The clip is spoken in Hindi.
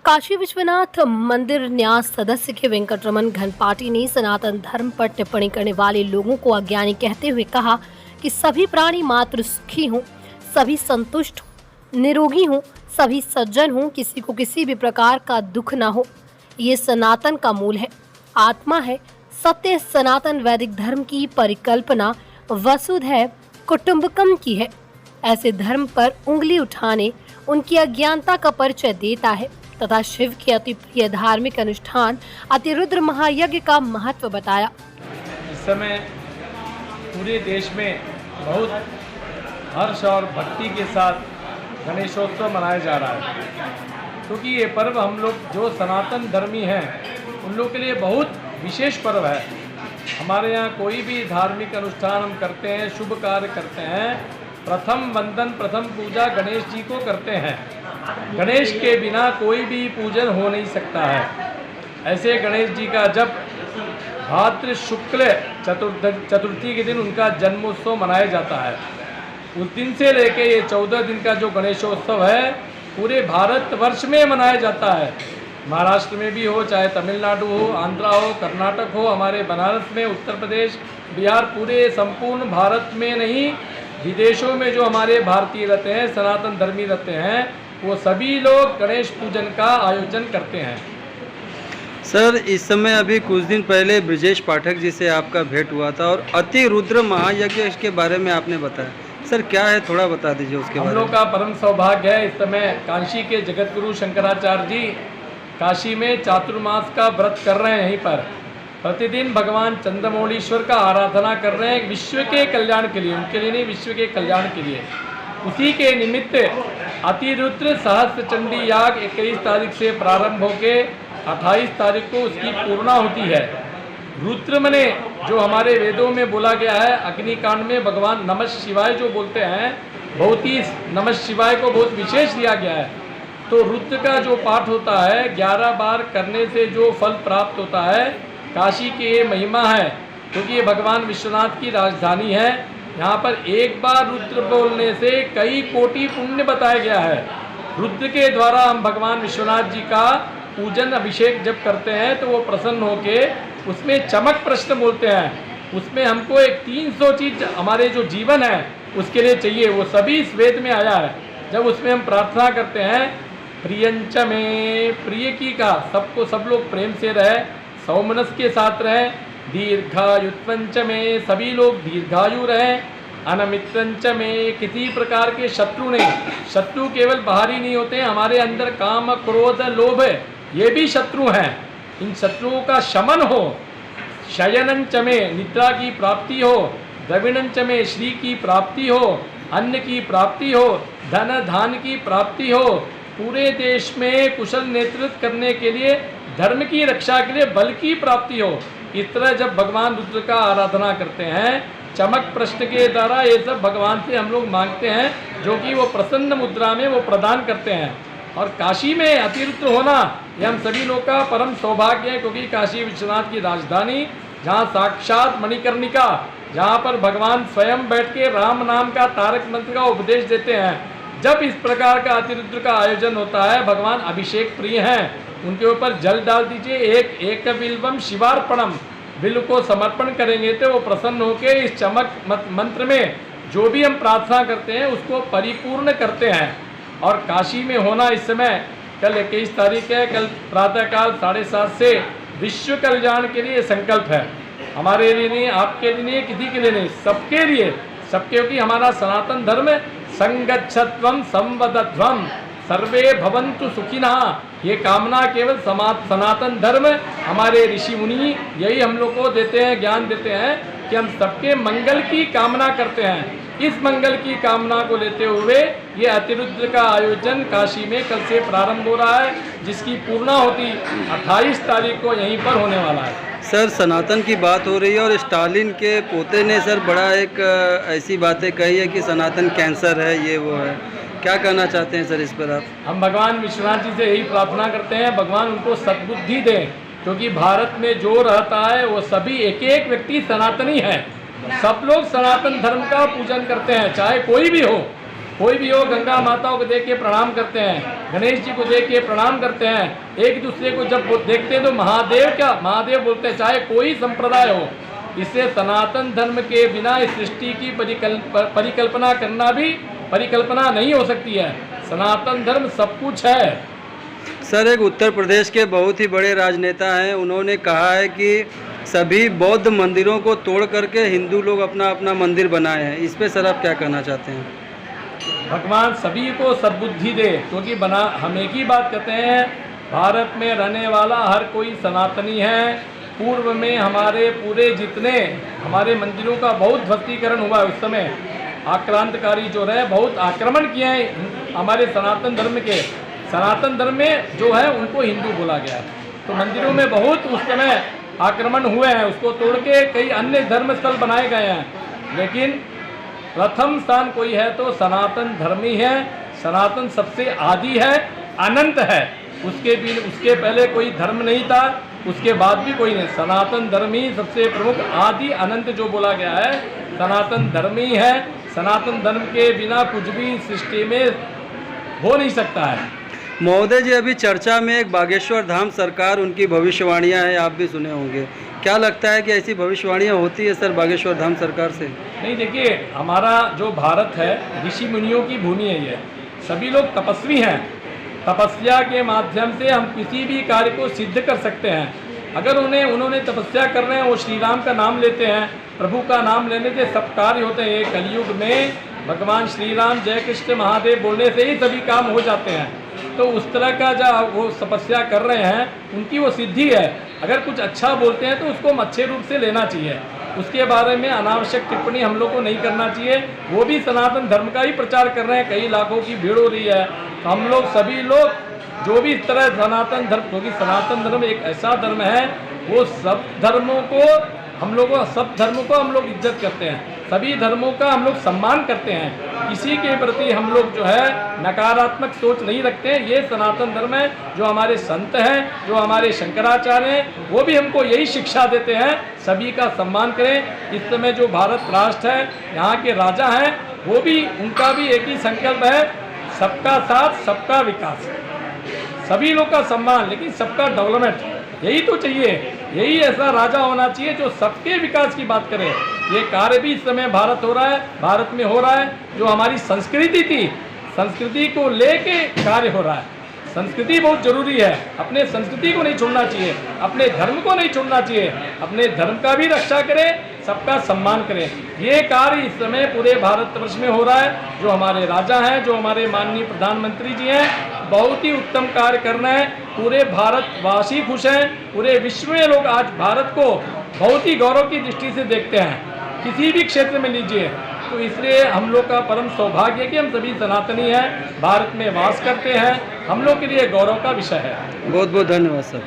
काशी विश्वनाथ मंदिर न्यास सदस्य के वेंकटरमन घनपाटी ने सनातन धर्म पर टिप्पणी करने वाले लोगों को अज्ञानी कहते हुए कहा कि सभी प्राणी मात्र सुखी हों, सभी संतुष्ट हों, निरोगी हों, सभी सज्जन हों, किसी को किसी भी प्रकार का दुख न हो। ये सनातन का मूल है, आत्मा है, सत्य सनातन वैदिक धर्म की परिकल्पना वसुधैव कुटुंबकम की है। ऐसे धर्म पर उंगली उठाने उनकी अज्ञानता का परिचय देता है तथा शिव के अति प्रिय धार्मिक अनुष्ठान अतिरुद्र महायज्ञ का महत्व बताया। इस समय पूरे देश में बहुत हर्ष और भक्ति के साथ गणेशोत्सव मनाया जा रहा है, क्योंकि ये पर्व हम लोग जो सनातन धर्मी हैं उन लोग के लिए बहुत विशेष पर्व है। हमारे यहाँ कोई भी धार्मिक अनुष्ठान हम करते हैं, शुभ कार्य करते हैं, प्रथम वंदन प्रथम पूजा गणेश जी को करते हैं। गणेश के बिना कोई भी पूजन हो नहीं सकता है। ऐसे गणेश जी का जब भाद्र शुक्ल चतुर्थी के दिन उनका जन्मोत्सव मनाया जाता है, उस दिन से लेके ये 14 दिन का जो गणेशोत्सव है पूरे भारतवर्ष में मनाया जाता है। महाराष्ट्र में भी हो, चाहे तमिलनाडु हो, आंध्रा हो, कर्नाटक हो, हमारे बनारस में, उत्तर प्रदेश, बिहार, पूरे संपूर्ण भारत में नहीं, विदेशों में जो हमारे भारतीय रहते हैं, सनातन धर्मी रहते हैं, वो सभी लोग गणेश पूजन का आयोजन करते हैं। सर, इस समय अभी कुछ दिन पहले ब्रजेश पाठक जी से आपका भेंट हुआ था और अतिरुद्र महायज्ञ इसके बारे में आपने बताया। सर, क्या है, थोड़ा बता दीजिए उसके बारे में। हम लोग का परम सौभाग्य है, इस समय काशी के जगत गुरु शंकराचार्य जी काशी में चातुर्मास का व्रत कर रहे हैं। यहीं पर प्रतिदिन भगवान चंद्रमौलीश्वर का आराधना कर रहे हैं, विश्व के कल्याण के लिए, उनके लिए नहीं, विश्व के कल्याण के लिए। उसी के निमित्त अतिरुद्र सहस्त्र चंडी याग 21 तारीख से प्रारंभ होके 28 तारीख को उसकी पूर्णाहुति है। रुद्र मने जो हमारे वेदों में बोला गया है, अग्निकांड में भगवान नमः शिवाय जो बोलते हैं, बहुत ही नमः शिवाय को बहुत विशेष दिया गया है। तो रुद्र का जो पाठ होता है 11 बार करने से जो फल प्राप्त होता है, काशी की ये महिमा है, क्योंकि ये भगवान विश्वनाथ की राजधानी है। यहाँ पर एक बार रुद्र बोलने से कई कोटि पुण्य बताया गया है। रुद्र के द्वारा हम भगवान विश्वनाथ जी का पूजन अभिषेक जब करते हैं तो वो प्रसन्न होके उसमें चमक प्रश्न बोलते हैं। उसमें हमको एक 300 चीज हमारे जो जीवन है उसके लिए चाहिए, वो सभी इस वेद में आया है। जब उसमें हम प्रार्थना करते हैं प्रियंच में, प्रिय की का सबको सब लोग प्रेम से रहे, सौमनस के साथ रहें, दीर्घायुत्वंच में सभी लोग दीर्घायु रहें, अनमित्रंच में किसी प्रकार के शत्रु नहीं। शत्रु केवल बाहरी नहीं होते हैं, हमारे अंदर काम क्रोध लोभ ये भी शत्रु हैं। इन शत्रुओं का शमन हो। शयनंच में निद्रा की प्राप्ति हो, द्रविणंच में श्री की प्राप्ति हो, अन्न की प्राप्ति हो, धन धान की प्राप्ति हो, पूरे देश में कुशल नेतृत्व करने के लिए, धर्म की रक्षा के लिए बल की प्राप्ति हो। इस तरह जब भगवान रुद्र का आराधना करते हैं, चमक प्रश्न के द्वारा ये सब भगवान से हम लोग मांगते हैं, जो कि वो प्रसन्न मुद्रा में वो प्रदान करते हैं। और काशी में अतिरुद्र होना ये हम सभी लोग का परम सौभाग्य है, क्योंकि काशी विश्वनाथ की राजधानी, जहाँ साक्षात मणिकर्णिका, जहाँ पर भगवान स्वयं बैठ के राम नाम का तारक मंत्र का उपदेश देते हैं। जब इस प्रकार का अतिरुद्र का आयोजन होता है, भगवान अभिषेक प्रिय हैं, उनके ऊपर जल डाल दीजिए। एक बिल्वम शिवार्पणम, बिल को समर्पण करेंगे तो वो प्रसन्न होकर इस चमक मंत्र में जो भी हम प्रार्थना करते हैं उसको परिपूर्ण करते हैं। और काशी में होना इस समय कल 21 तारीख है, कल प्रातःकाल 7:30 से विश्व कल्याण के लिए संकल्प है। हमारे लिए नहीं, आपके लिए नहीं, किसी के लिए नहीं, सबके लिए, सबके, क्योंकि हमारा सनातन धर्म संगच्छत्वम संवदध्वम सर्वे भवन्तु सुखिनः, ये कामना केवल सनातन धर्म हमारे ऋषि मुनि यही हम लोग को देते हैं, ज्ञान देते हैं कि हम सबके मंगल की कामना करते हैं। इस मंगल की कामना को लेते हुए ये अतिरुद्र का आयोजन काशी में कल से प्रारंभ हो रहा है, जिसकी पूर्णाहुति 28 तारीख को यहीं पर होने वाला है। सर, सनातन की बात हो रही है और स्टालिन के पोते ने सर बड़ा एक ऐसी बातें कही है कि सनातन कैंसर है, ये वो है, क्या कहना चाहते हैं सर इस पर आप? हम भगवान विश्वनाथ जी से यही प्रार्थना करते हैं, भगवान उनको सद्बुद्धि दें, क्योंकि भारत में जो रहता है वो सभी एक एक व्यक्ति सनातनी है। सब लोग सनातन धर्म का पूजन करते हैं, चाहे कोई भी हो। कोई भी हो, गंगा माता को देख के प्रणाम करते हैं, गणेश जी को देख के प्रणाम करते हैं। एक दूसरे को जब देखते हैं तो महादेव बोलते हैं, चाहे कोई संप्रदाय हो। इससे सनातन धर्म के बिना इस सृष्टि की परिकल्पना करना भी परिकल्पना नहीं हो सकती है। सनातन धर्म सब कुछ है। सर, एक उत्तर प्रदेश के बहुत ही बड़े राजनेता हैं, उन्होंने कहा है कि सभी बौद्ध मंदिरों को तोड़ करके हिंदू लोग अपना अपना मंदिर बनाए हैं। इस पे सर आप क्या कहना चाहते हैं? भगवान सभी को सद्बुद्धि दे, क्योंकि हम एक ही बात कहते हैं, भारत में रहने वाला हर कोई सनातनी है। पूर्व में हमारे पूरे जितने हमारे मंदिरों का बहुत ध्वस्तीकरण हुआ, उस समय आक्रांतकारी जो रहे बहुत आक्रमण किए हैं हमारे सनातन धर्म के। सनातन धर्म में जो है उनको हिंदू बोला गया, तो मंदिरों में बहुत उस समय आक्रमण हुए हैं। उसको तोड़ के कई अन्य धर्म स्थल बनाए गए हैं, लेकिन प्रथम स्थान कोई है तो सनातन धर्म ही है। सनातन सबसे आदि है, अनंत है। उसके पहले कोई धर्म नहीं था, उसके बाद भी कोई नहीं। सनातन धर्म ही सबसे प्रमुख आदि अनंत जो बोला गया है, सनातन धर्म ही है। सनातन धर्म के बिना कुछ भी सृष्टि में हो नहीं सकता है। महोदय जी, अभी चर्चा में एक बागेश्वर धाम सरकार, उनकी भविष्यवाणियां हैं, आप भी सुने होंगे। क्या लगता है कि ऐसी भविष्यवाणियां होती है सर बागेश्वर धाम सरकार से? नहीं, देखिए, हमारा जो भारत है ऋषि मुनियों की भूमि है। ये सभी लोग तपस्वी हैं। तपस्या के माध्यम से हम किसी भी कार्य को सिद्ध कर सकते हैं। अगर उन्होंने तपस्या कर रहे हैं, वो श्री राम का नाम लेते हैं, प्रभु का नाम लेने से सब कार्य होते हैं। ये कलयुग में भगवान श्री राम जय कृष्ण महादेव बोलने से ही सभी काम हो जाते हैं। तो उस तरह का जो वो तपस्या कर रहे हैं, उनकी वो सिद्धि है। अगर कुछ अच्छा बोलते हैं तो उसको हम अच्छे रूप से लेना चाहिए। उसके बारे में अनावश्यक टिप्पणी हम लोग को नहीं करना चाहिए। वो भी सनातन धर्म का ही प्रचार कर रहे हैं, कई लाखों की भीड़ हो रही है। तो हम लोग सभी लोग जो भी इस तरह सनातन धर्म, क्योंकि सनातन धर्म एक ऐसा धर्म है, वो सब धर्मों को हम लोग इज्जत करते हैं। सभी धर्मों का हम लोग सम्मान करते हैं। किसी के प्रति हम लोग जो है नकारात्मक सोच नहीं रखते हैं। ये सनातन धर्म है। जो हमारे संत हैं, जो हमारे शंकराचार्य हैं, वो भी हमको यही शिक्षा देते हैं, सभी का सम्मान करें। इस समय जो भारत राष्ट्र है, यहाँ के राजा हैं, वो भी, उनका भी एक ही संकल्प है, सबका साथ सबका विकास, सभी लोग का सम्मान, लेकिन सबका डेवलपमेंट। यही तो चाहिए, यही ऐसा राजा होना चाहिए जो सबके विकास की बात करे। ये कार्य भी इस समय भारत में हो रहा है। जो हमारी संस्कृति थी, संस्कृति को लेके कार्य हो रहा है। संस्कृति बहुत जरूरी है। अपने संस्कृति को नहीं छोड़ना चाहिए, अपने धर्म को नहीं छोड़ना चाहिए। अपने धर्म का भी रक्षा करें, सबका सम्मान करें। ये कार्य इस समय पूरे भारतवर्ष में हो रहा है। जो हमारे राजा हैं, जो हमारे माननीय प्रधानमंत्री जी हैं, बहुत ही उत्तम कार्य कर रहे हैं। पूरे भारतवासी खुश हैं। पूरे विश्व में लोग आज भारत को बहुत ही गौरव की दृष्टि से देखते हैं, किसी भी क्षेत्र में लीजिए। तो इसलिए हम लोग का परम सौभाग्य है कि हम सभी सनातनी हैं, भारत में वास करते हैं। हम लोग के लिए गौरव का विषय है। बहुत बहुत धन्यवाद सर।